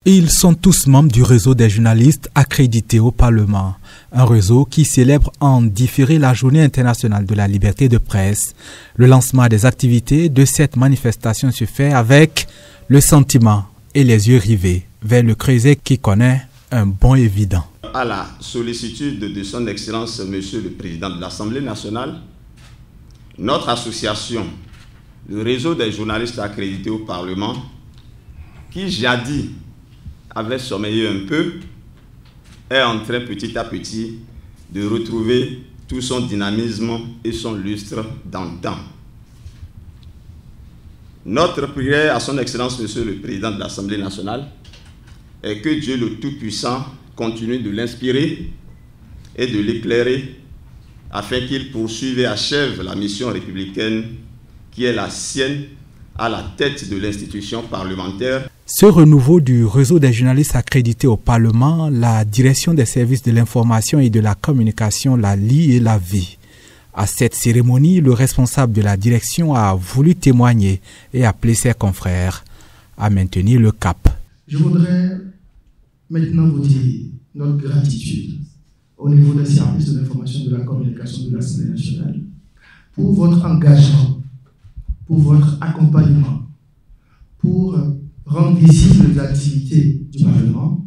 Ils sont tous membres du réseau des journalistes accrédités au Parlement, un réseau qui célèbre en différé la Journée internationale de la liberté de presse. Le lancement des activités de cette manifestation se fait avec le sentiment et les yeux rivés vers le creuset qui connaît un bond évident. À la sollicitude de son Excellence, Monsieur le Président de l'Assemblée nationale, notre association, le réseau des journalistes accrédités au Parlement, qui jadis avait sommeillé un peu, est en train petit à petit de retrouver tout son dynamisme et son lustre d'antan. Notre prière à son Excellence, Monsieur le Président de l'Assemblée nationale, est que Dieu le Tout-Puissant continue de l'inspirer et de l'éclairer afin qu'il poursuive et achève la mission républicaine qui est la sienne à la tête de l'institution parlementaire. Ce renouveau du réseau des journalistes accrédités au Parlement, la direction des services de l'information et de la communication la lie et la vit. À cette cérémonie, le responsable de la direction a voulu témoigner et appeler ses confrères à maintenir le cap. Je voudrais maintenant vous dire notre gratitude au niveau des services de l'information et de la communication de l'Assemblée nationale pour votre engagement, pour votre accompagnement, pour rendre visibles les activités du Parlement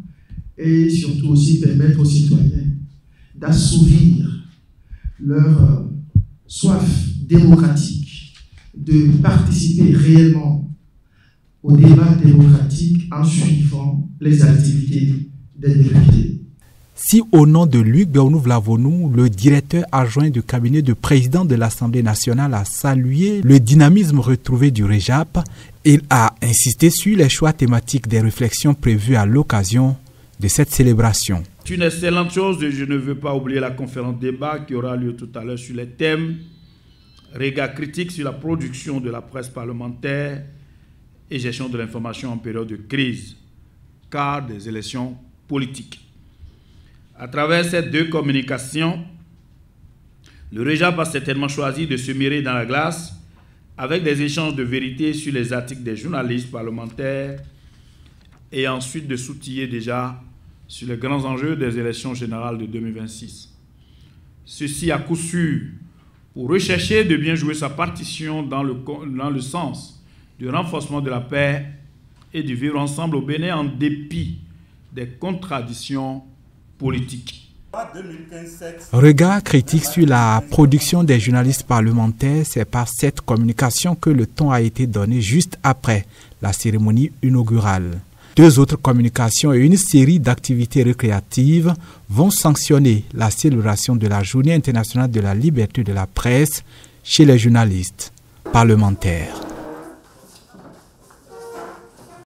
et surtout aussi permettre aux citoyens d'assouvir leur soif démocratique, de participer réellement au débat démocratique en suivant les activités des députés. Si au nom de Luc Bernouv-Lavonou, le directeur adjoint du cabinet du président de l'Assemblée nationale a salué le dynamisme retrouvé du REJAP, il a insisté sur les choix thématiques des réflexions prévues à l'occasion de cette célébration. C'est une excellente chose et je ne veux pas oublier la conférence débat qui aura lieu tout à l'heure sur les thèmes regard critique sur la production de la presse parlementaire et gestion de l'information en période de crise, car des élections politiques. À travers ces deux communications, le REJAP a certainement choisi de se mirer dans la glace avec des échanges de vérité sur les articles des journalistes parlementaires et ensuite de s'outiller déjà sur les grands enjeux des élections générales de 2026. Ceci à coup sûr pour rechercher de bien jouer sa partition dans le sens du renforcement de la paix et du vivre ensemble au Bénin en dépit des contradictions politique. Regard critique sur la production des journalistes parlementaires, c'est par cette communication que le ton a été donné juste après la cérémonie inaugurale. Deux autres communications et une série d'activités récréatives vont sanctionner la célébration de la Journée internationale de la liberté de la presse chez les journalistes parlementaires.